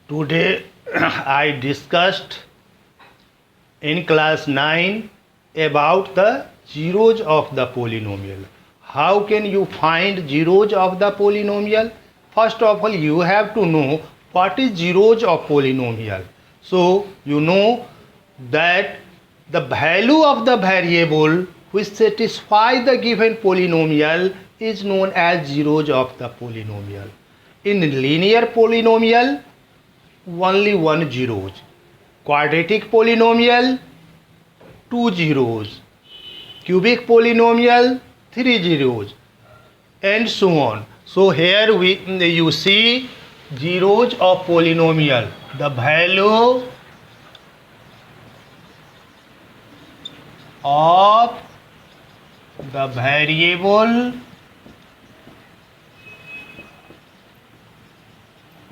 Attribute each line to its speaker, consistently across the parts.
Speaker 1: Today I discussed in class 9 about the zeros of the polynomial. How can you find zeros of the polynomial? First of all, you have to know what is zeros of polynomial. So you know that the value of the variable which satisfy the given polynomial is known as zeros of the polynomial. In linear polynomial, only one zeros. Quadratic polynomial, two zeros. Cubic polynomial, three zeros, and so on. So here you see zeros of polynomial. The value of the variable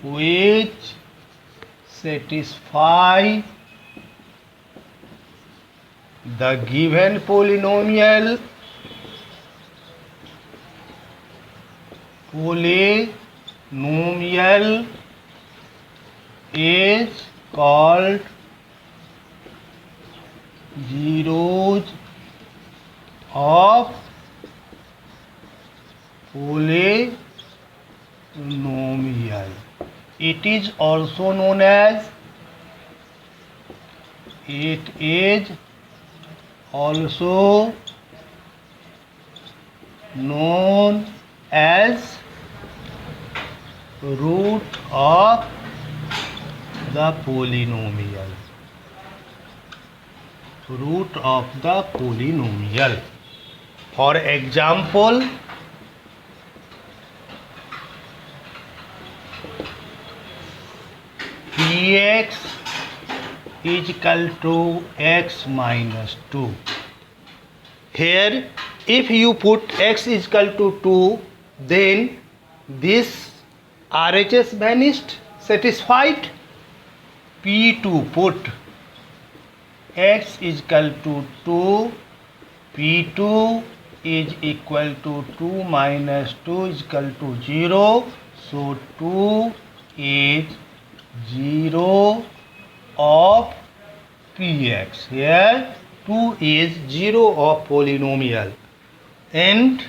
Speaker 1: which satisfy the given polynomial is called zeros of polynomial. It is also known as root of the polynomial. Root of the polynomial. For example, px is equal to x minus 2. Here, if you put x is equal to 2, then this RHS vanished, satisfied. P2 put x is equal to 2, P2 is equal to 2 minus 2 is equal to 0. So 2 is 0 of Px. Here 2 is 0 of polynomial. And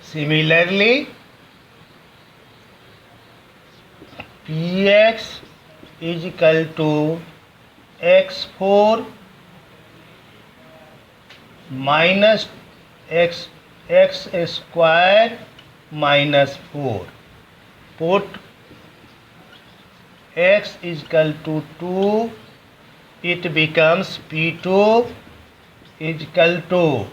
Speaker 1: similarly, Px is equal to x4 minus x square minus 4. Put x is equal to 2, it becomes P2 is equal to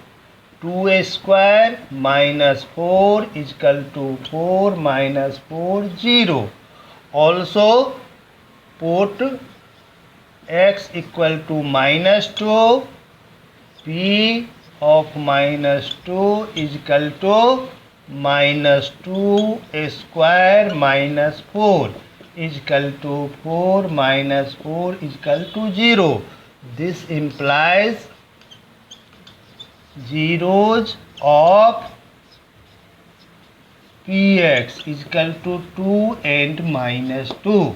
Speaker 1: 2 square minus 4 is equal to 4 minus 4, 0. Also put x equal to minus 2, P of minus 2 is equal to minus 2 square minus 4 is equal to 4 minus 4 is equal to 0. This implies zeros of Px is equal to 2 and minus 2.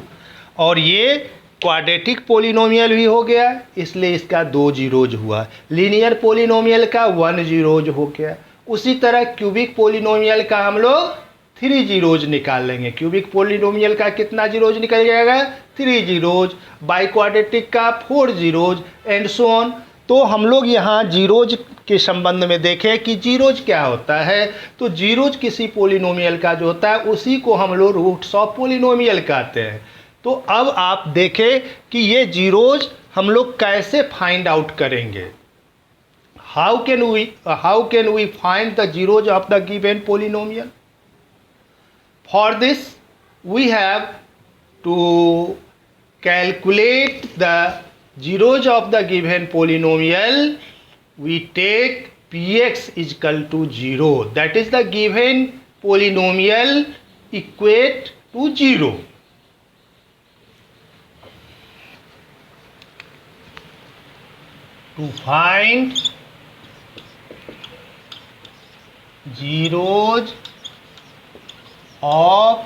Speaker 1: और ये quadratic polynomial भी हो गया, इसलिए इसका 2 zeros हुआ. Linear polynomial का 1 zeros हो गया. उसी तरह क्यूबिक पोलिनोमियल का हम लोग 3 जीरोज निकाल लेंगे. क्यूबिक पोलिनोमियल का कितना जीरोज निकल जाएगा? 3 जीरोज. बाई क्वाड्रेटिक का 4 जीरोज एंड सो ऑन. तो हम लोग यहाँ जीरोज के संबंध में देखें कि जीरोज क्या होता है. तो जीरोज किसी पोलिनोमियल का जो होता है उसी को हम लोग रूट्स ऑफ पोलिनोमियल कहते हैं. तो अब आप देखें कि ये जीरोज हम लोग कैसे फाइंड आउट करेंगे. How can we find the zeros of the given polynomial. For this we have to calculate the zeros of the given polynomial. We take px is equal to 0. That is the given polynomial equate to 0. To find zeros of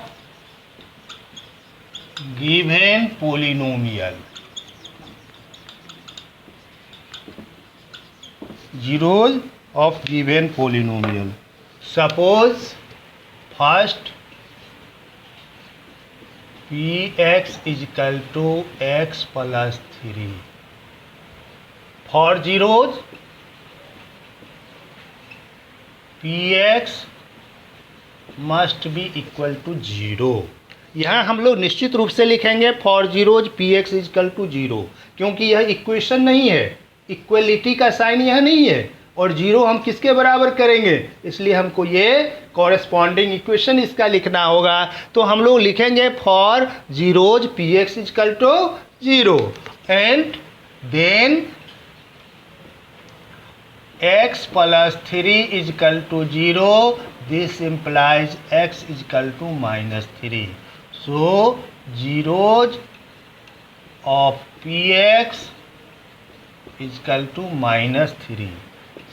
Speaker 1: given polynomial, zeros of given polynomial. Suppose first px is equal to x plus 3. For zeros px must be equal to 0. यहाँ हम लोग निश्चित रूप से लिखेंगे for zeros p x is equal to 0, क्योंकि यह equation नहीं है, इक्वलिटी का साइन यह नहीं है, और 0 हम किसके बराबर करेंगे, इसलिए हमको ये कॉरेस्पॉन्डिंग इक्वेशन इसका लिखना होगा. तो हम लोग लिखेंगे for zeros p x is equal to 0 and then x plus 3 is equal to 0. This implies x is equal to minus 3. So zeros of px is equal to minus 3.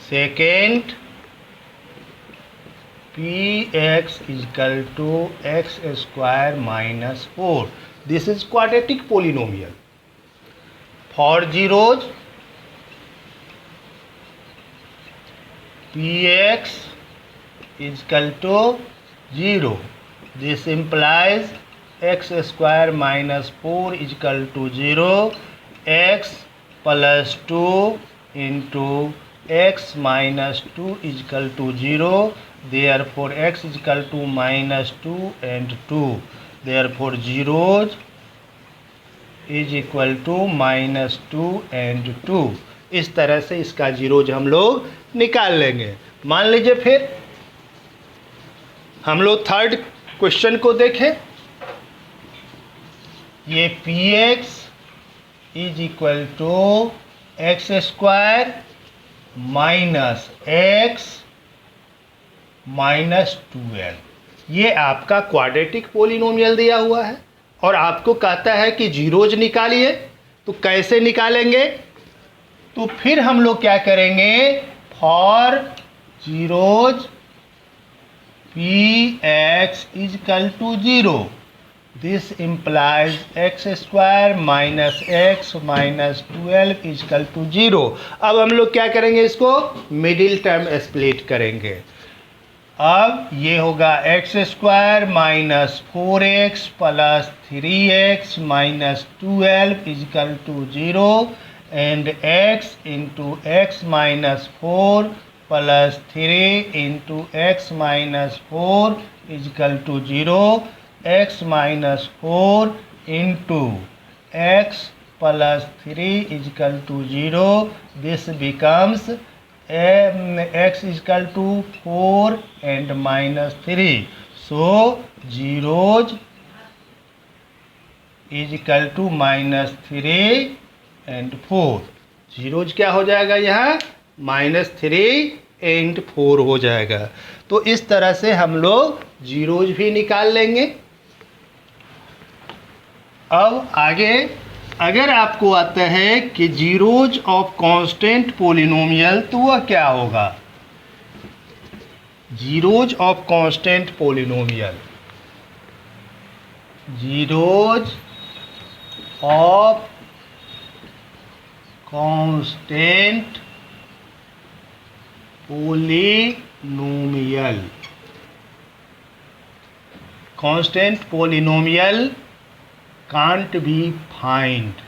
Speaker 1: Second, px is equal to x square minus 4. This is quadratic polynomial. For zeros px is equal to 0. This implies x square minus 4 is equal to 0. X plus 2 into x minus 2 is equal to 0. Therefore x is equal to minus 2 and 2. Therefore zeros is equal to minus 2 and 2. इस तरह से इसका zeros हम लोग निकाल लेंगे. मान लीजिए फिर हम लोग थर्ड क्वेश्चन को देखें. ये p x is equal to x square minus x minus 12. ये आपका क्वाड्रेटिक पोलिनोमियल दिया हुआ है और आपको कहता है कि जीरोज निकालिए. तो कैसे निकालेंगे, तो फिर हम लोग क्या करेंगे, for zeros p x is equal to 0. This implies x square minus x minus 12 is equal to 0. अब हम लोग क्या करेंगे, इसको मिडिल टर्म स्प्लिट करेंगे. अब ये होगा x square minus 4x plus 3x minus 12 is equal to 0. and x into x minus 4 plus 3 into x minus 4 is equal to 0. x minus 4 into x plus 3 is equal to 0. This becomes x is equal to 4 and minus 3. So zeros is equal to minus 3 and 4. Zeros क्या हो जाएगा, यहाँ minus 3 and 4 हो जाएगा. तो इस तरह से हम लोग जीरोज भी निकाल लेंगे. अब आगे अगर आपको आता है कि जीरोज ऑफ कांस्टेंट पोलिनोमियल, तो वह क्या होगा. Zeros of constant polynomial, zeros of constant polynomial. Constant polynomial can't be found,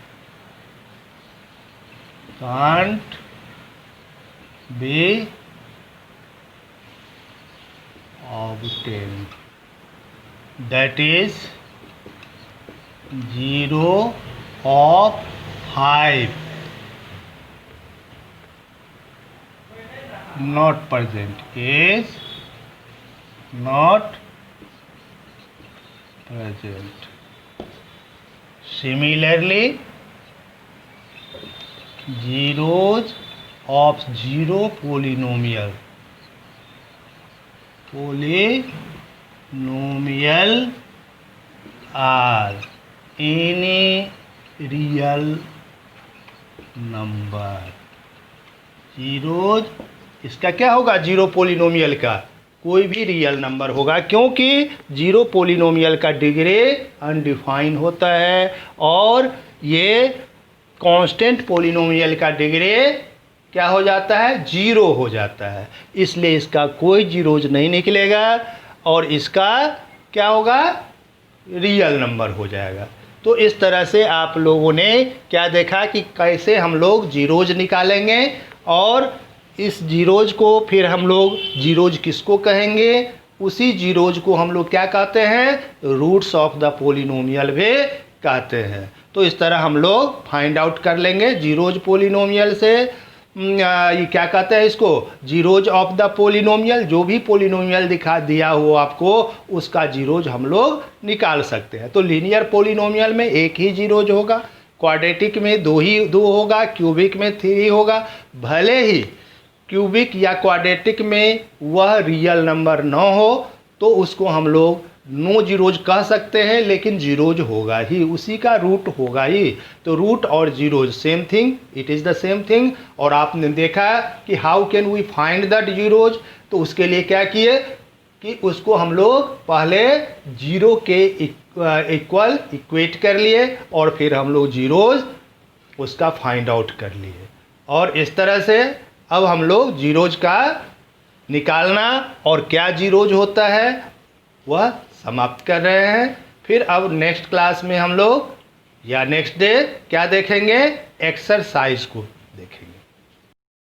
Speaker 1: can't be obtained. That is 0 of 5 not present, is not present. Similarly, zeros of 0 polynomial are any real number. Zeros इसका क्या होगा, zero polynomial का कोई भी real number होगा, क्योंकि zero polynomial का degree undefine होता है और ये कांस्टेंट पोलिनोमियल का डिग्री क्या हो जाता है, जीरो हो जाता है। इसलिए इसका कोई जीरोज नहीं निकलेगा और इसका क्या होगा, रियल नंबर हो जाएगा। तो इस तरह से आप लोगों ने क्या देखा कि कैसे हम लोग जीरोज निकालेंगे और इस जीरोज को फिर हम लोग जीरोज किसको कहेंगे, उसी जीरोज को हम लोग क्या कहते हैं, रूट्स ऑफ द पोलिनोमियल भी कहते हैं। तो इस तरह हम लोग फाइंड आउट कर लेंगे जीरोज पोलिनोमियल से। ये क्या कहते हैं इसको, जीरोज ऑफ द पोलिनोमियल। जो भी पोलिनोमियल दिखा दिया हो आपको उसका जीरोज हम लोग निकाल सकते हैं। तो लीनियर पोलिनोमियल में एक ही जीरोज होगा, क्वाड्रेटिक में दो होगा, क्यूबिक में 3 होगा। भले ही क्यूबिक या क्वाड्रेटिक में वह रियल नंबर न हो तो उसको हम लोग नो जीरोज कह सकते हैं, लेकिन जीरोज होगा ही, उसी का रूट होगा ही। तो रूट और zeros same thing, it is the same thing. और आपने देखा कि how can we find the zeros, तो उसके लिए क्या किए कि उसको हम लोग पहले जीरो के इक्वल इक्वेट कर लिए और फिर हम लोग जीरोज उसका फाइंड आउट कर लिए। और इस तरह से अब हम लोग जीरोज का निकालना और क्या जीरोज होता है वह समाप्त कर रहे हैं। फिर अब नेक्स्ट क्लास में हम लोग या नेक्स्ट डे क्या देखेंगे, एक्सरसाइज को देखेंगे।